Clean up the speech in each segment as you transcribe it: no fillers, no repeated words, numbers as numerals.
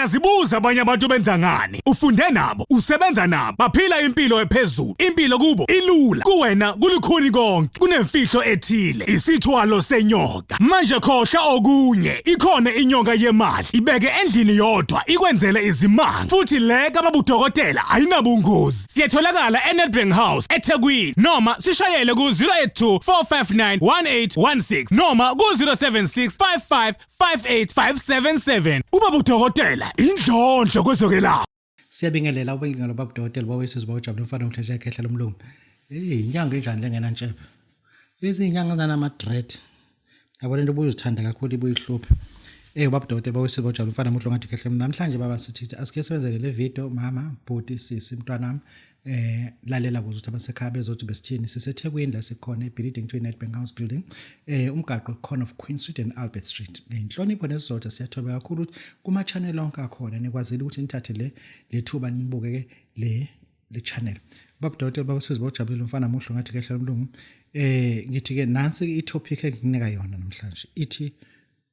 Uyazibuza abanye abantu benza ngani? Ufunde nabo, usebenza nabo, baphila impilo ephezulu. Impilo kubo ilula. Kuwena kulikhuni konke. Kunemfihlo ethile. Isithwalo senyoka. Manje khohla okunye. Ikhona inyoka yemali. Ibeke endlini yodwa ikwenzele izimanga. Futhi le kaBabu Dokotela ayinabungozi. Siyatholakala eNedbank House eThekwini noma sishayele ku 082 459 1816 noma ku 076 55 58577. uBabu Dokotela indlondlo kwezokwelapha. Siyabingelela ubingelela Babu Dokotela bawesizwe bawujabula umfana onhlehle yakhe lomlomo. Inyanga enjani lengena ntshephe. Izinyanga zanama dread. Yabo lento buyuzithanda kakhulu ibuyihluphe. Babu Dokotela bawesizwe bawujabula umfana omuhle ongathi kahle namhlanje baba sithi asike sibenzele le video mama bhuti sisi mntwana nami lalela kuze ukuthi abasekhaya bezothi besithini siseThekwini la sikhona ebuilding to Nedbank House building umgaqo corner of Queen Street and Albert Street. Inhlonipho nesizotha siyathoba kakhulu ukuthi kuma channel onke akhona nikwazile ukuthi nithathe le thuba nibuke le channel. Babu Dokotela bawesizwe bawujabula umfana omuhle ongathi kahle lomlungu. Ngithi ke nansi itopic enginika yona namhlanje ithi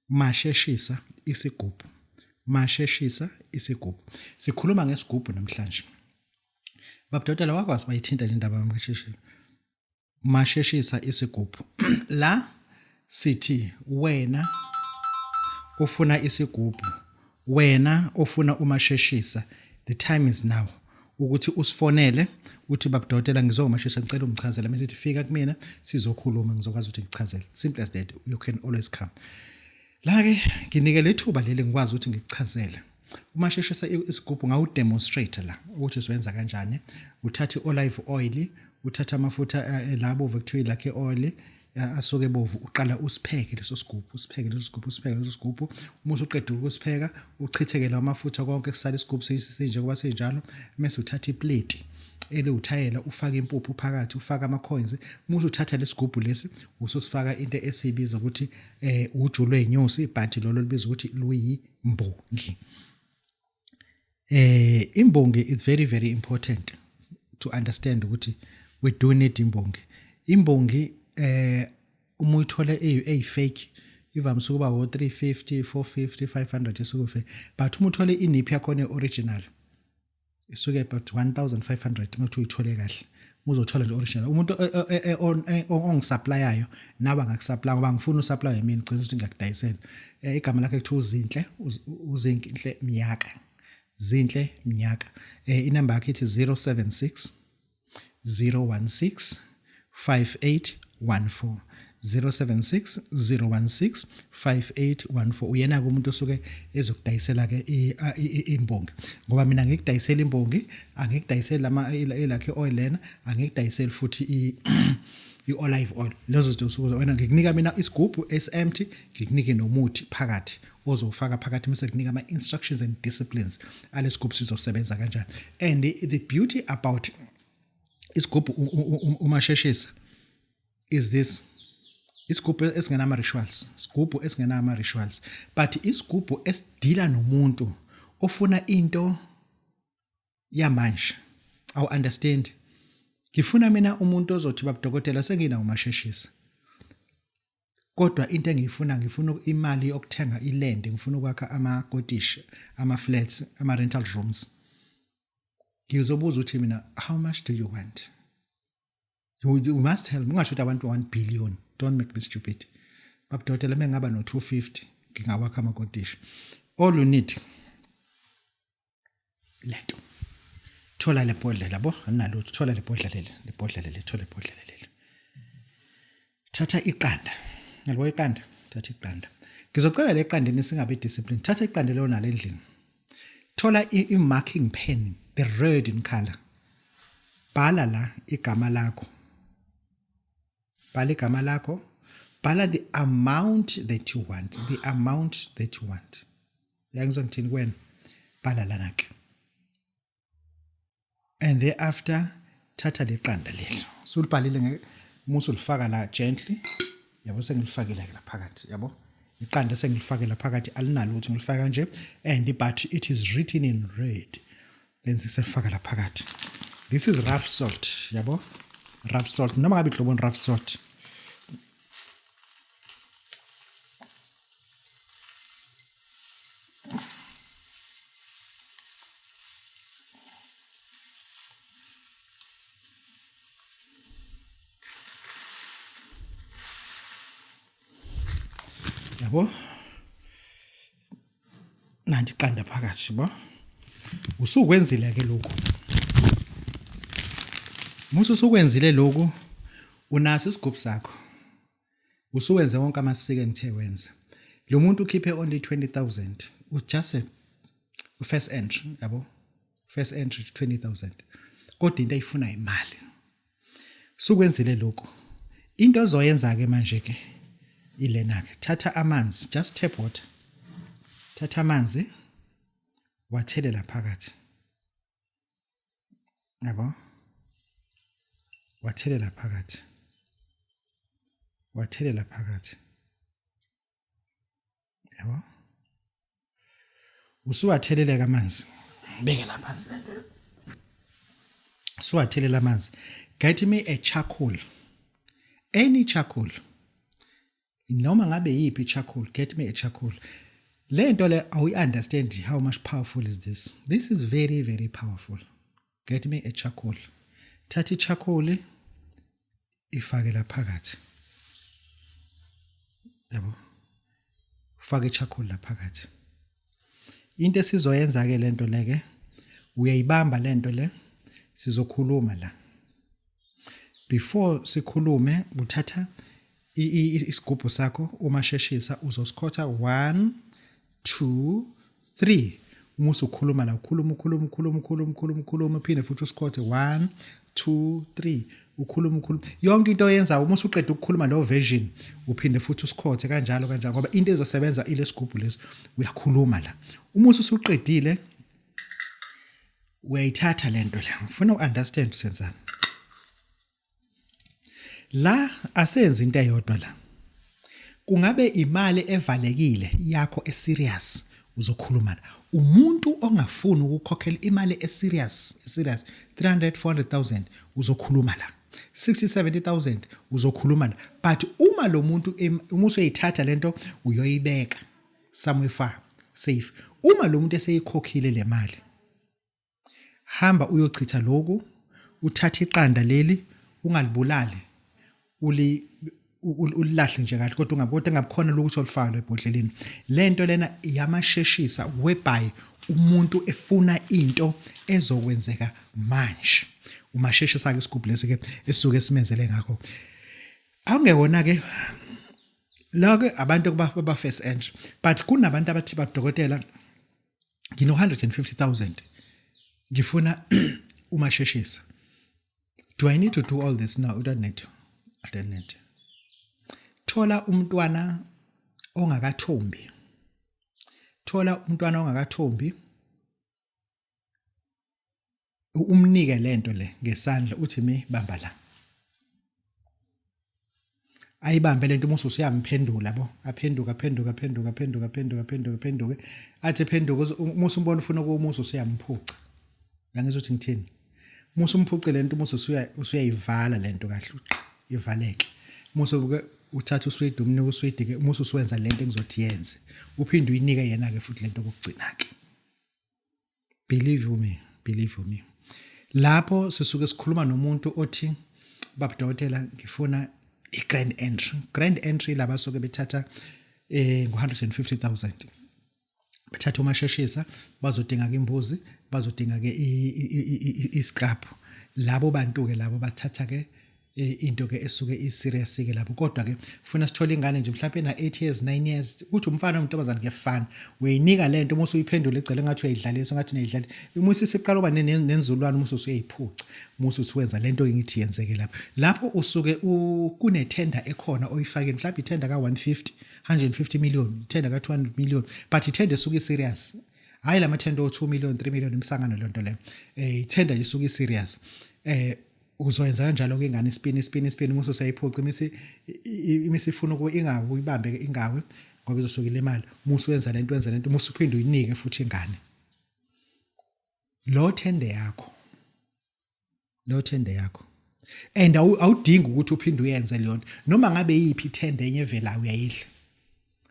Masheshisa Isigubhu. Masheshisa Isigubhu. Sikhuluma ngesigubhu namhlanje. Babu Dokotela wakwazi bayithinta le ndaba yamasheshisa. Masheshisa Isigubhu. La sithi wena ufuna isigubhu. Wena ufuna umasheshisa. The time is now. Ukuthi usifonele uthi Babu Dokotela ngizomasheshisa ngicela umchazela masithi fika kumina sizokhuluma ngizokwazi ukuthi ngichazele. Simple as that. You can always come. La ke nginike lethuba leli ngikwazi ukuthi ngichazele. Umasheshisa isigubhu ngawudemonstrate la ukuthi usiwenza kanjani. Uthatha olive oil, uthatha amafutha labo okuthiwa lakhe oil asuke bovu uqala usipheke leso sigubhu, usipheke leso sigubhu. Uma usuqeda ukusipheka uchithekele amafutha konke kusala isigubhu sinje kuba senjalo bese uthatha iplate uthayela ufaka impuphu phakathi ufaka ama coins. Uma uthatha lesigubhu lesi usosifaka into esibiza ukuthi uju lwenyosi but lolo libiza ukuthi luyimbongi. Imbongi is very very important to understand ukuthi we do need imbongi. Imbongi uma uyithola fake ivamisa ukuba 350 450 500 esuke but uma uthole iniphi yakho original isuke about 1500 uma uyithole kahle uzothola nje original. Umuntu ongisupplyayo nawe ngakusupply ngoba ngifuna usupply yimi ngicela ukuthi ngiyakudayisela. Igama lakhe kuthi uzinhle Miyaka. Zinhle Miyaka. Inamba yakhe ithi 076 016 5814 076 016 5814. Uyena umuntu osuke ezokudayisela ke imbongi ngoba mina ngikudayisela imbongi angikudayisela elakhe oil lena angikudayisela futhi olive oil. Lezo zinto usuke wena ngikunika mina isigubhu empty ngikunike nomuthi phakathi ozofaka phakathi bese kunika ama instructions and disciplines alesigubhu sizosebenza kanjani. And the beauty about isigubhu umasheshisa is this isigubhu esingenama rituals, isigubhu esingenama rituals, but isigubhu esidila nomuntu ofuna into yamanje. Awu understand. Ngifuna mina umuntu ozothi Babu Dokotela sengina umasheshisa. Kodwa into engiyifuna ngifuna imali yokuthenga iland, ngifuna ukwakha ama cottage, ama flats, ama rental rooms. Ngizobuza uthi mina how much do you want? You must help. Ungasho ukuthi abantu 1 billion. Don't make me stupid. Babu Dokotela mengaba no 250 ngingawakha ama cottage. All you need lento. Thola le bhodlela bo analo thola le bhodlela leli thola ibhodlela leli. Thatha iqanda. Yabo iqanda, thatha iqanda. Ngizocela le qandeni singabe discipline. Thatha iqanda lelo nalo endlini. Thola i-marking pen, the red in color. Bhala la igama lakho. Bhala igama lakho. Bhala the amount that you want. The amount that you want. Yangizongithini kwena. Bhala lana ke. And thereafter thatha le qanda lelo. Sulibhalile musulifaka la gently. Yabo sengilifakile la phakathi yabo. Iqanda sengilifake la phakathi alinalo ukuthi ngilifaka nje and but it is written in red. Then sisefaka la phakathi. This is rough salt yabo. Rough salt noma ngabe ihlobo rough salt. yabo nanti qanda phakathi bo usukwenzile ke lokho musu usukwenzile lokho unaso isigubhu sakho usuwenze wonke amasiko engithe wenza lo muntu ukhiphe only 20,000 just a first entry yabo first entry 20,000 kodwa into ayifuna imali sukwenzile lokho into ozoyenza ke manje ke ilena ke thatha amanzi just tap water thatha amanzi wathelela phakathi yabo wathelela phakathi yabo usuwatheleleka amanzi beke lapha phansi lento usuwathelela amanzi get me a charcoal any charcoal noma ngabe yipi charcoal get me a charcoal lento le awu understand how much powerful is this is very very powerful get me a charcoal thatha i-charcoal ifake la phakathi yabo ufake i-charcoal la phakathi into esizoyenza ke lento leke uyayibamba lento le sizokhuluma la before sikhulume uthatha isigubhu sakho umasheshisa uzosikhotha 1 2 3 uma usukhuluma la ukhuluma phinde futhi usikhothe 1 2 3 ukhuluma yonke into oyenza uma usuqeda ukukhuluma lo version uphinde futhi usikhothe kanjalo ngoba into ezosebenza ile sigubhu leso uyakhuluma la uma usuqedile uyayithatha lento la ufuna uunderstand usenzani la asenze into eyodwa la kungabe imali evalekile yakho eserious uzokhuluma la umuntu ongafuni ukukhokhela imali eserious 300 400,000 uzokhuluma la 60 70,000 uzokhuluma la but uma lo muntu uma usuyithatha lento uyoyibeka somewhere far safe uma lo muntu eseyikhokhile le mali hamba uyochitha lokhu uthatha iqanda leli ungalibulali ulilahle nje kahle kodwa ungabukhona ukuthi olifaka ebhodleleni lento lena yamasheshisa whereby umuntu efuna into ezokwenzeka manje umasheshisa ke isigubhu lesi ke esuke simenzele ngakho awungekona ke la ke abantu kuba first entry but kunabantu abathi badokotela ngino 150,000 ngifuna umasheshisa do I need to do all this now? I don't need thola umntwana ongakathombi umnike lento le ngesandla uthi mi bamba la ayibambe lento umusu usiyamphendula bo aphenduka athi phenduka umusu umbona ufuna ukumusu usiyamphuca ngangizwe ukuthi ngithini umusu umphuce lento umusu usuyayivala lento kahle ivaleke umusu uthatha uswidi umnika uswidi ke umusu usuwenza lento engizothi yenze uphinde uyinike yena ke futhi lento kokugcina ke believe me lapho sisuke sikhuluma nomuntu othi Babu Dokotela ngifuna grand entry laba soke bethatha ngo150,000 bethatha umasheshisa bazodinga ke imbuzi bazodinga ke isiqaphu labo bantu ke labo bathatha ke into ke esuke iserious ke lapho kodwa ke ufuna sithola ingane nje mhlawumbe na 8 years 9 years uthi umfana umuntomazana kuyafana uyinika lento uma usuyiphendula egcela ngathi uyayidlalisa ngathi unayidlala umusi siqala uba nenzulwane umusi usuyayiphuca umusi uwenza lento engithi yenzeke lapho usuke kune tender ekhona oyifake mhlawumbe itender ka 150 million tender ka 200 million but itender suke serious hayi lama tender o 2 million 3 million imsangano lento le itender isuke serious uzoyenza kanjalo ke ingane spin umuso sayiphoqa imisifuna ukuba ingawe uyibambe ke ingawe ngoba izosukile imali umuso wenza lento umuso uphinde uyinike futhi ingane lo tender yakho and awudingi ukuthi uphinde uyenze leyo noma ngabe yipi tender enye vela uyayidla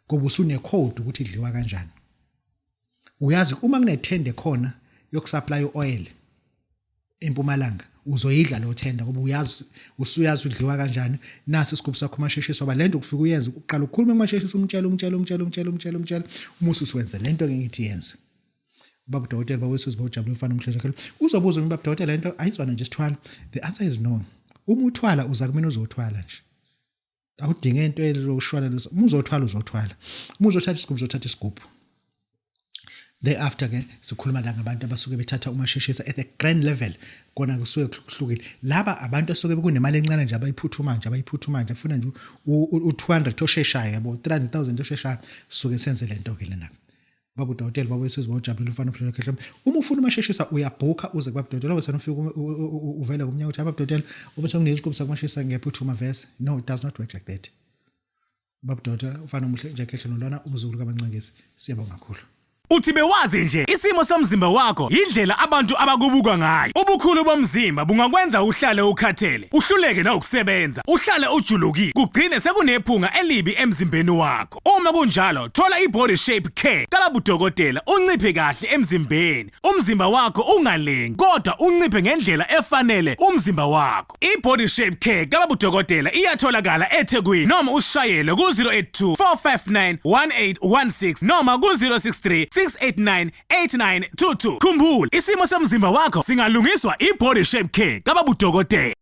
ngoba usune code ukuthi idliwa kanjani uyazi uma kune tender khona yokusupply oil eMpumalanga uzoyidla lo tender ngoba usuyazi udliwa kanjani nasi isigubhu sakho Masheshisa ngoba lento kufika uyenze uqala ukukhuluma kuMasheshisa umtshela umusu usuwenze lento ke ngithi yenze Babu Dokotela bawesizwe ujabule mfana umhleshakhe uzobuza Babu Dokotela lento ayizwana nje sithwala the answer is no uma uthwala uza kumina uzothwala nje awudinge into elokushwana uzothwala uma uzothatha isigubhu thereafter ke sikhuluma la ngabantu abasuke bethatha uMasheshisa at a grand level kona kusuke kuhlukile laba abantu asuke bekunemali encane nje abayiphuthuma nje afuna nje u200 osheshayo yabo 300,000 osheshayo suke senze lento ke lena Babu Dokotela bawesizwe ujabule mfana umhleshakhe uma ufuna uMasheshisa uyabhuka uze kuBabu Dokotela bese ufika uvela kumnyango uthi Babu Dokotela ubese nginikeza isigubhu sakuMasheshisa ngiyaphuthuma verse no it does not work like that Babu Dokotela ufana umhleshakhe nolwana umzukulu kaMancangisi siyabonga kakhulu Uthi bewazi nje isimo somzimba wakho indlela abantu abakubuka ngayo. Ubukhulu bomzimba bungakwenza uhlale ukhathele, uhluleke na ukusebenza, uhlale ujulukile, kugcine sekunephunga elibi emzimbeni wakho. Uma kunjalo, thola iBody Shape Care kaBabu Dokotela unciphe kahle emzimbeni. Umzimba wakho ungalengi, kodwa unciphe ngendlela efanele umzimba wakho. iBody Shape Care kaBabu Dokotela iyatholakala eThekwini noma usishayele ku 082 459 1816 noma ku 063 6898922. Khumbula, isimo somzimba wakho singalungiswa iBody Shape Care kaBabu Dokotela.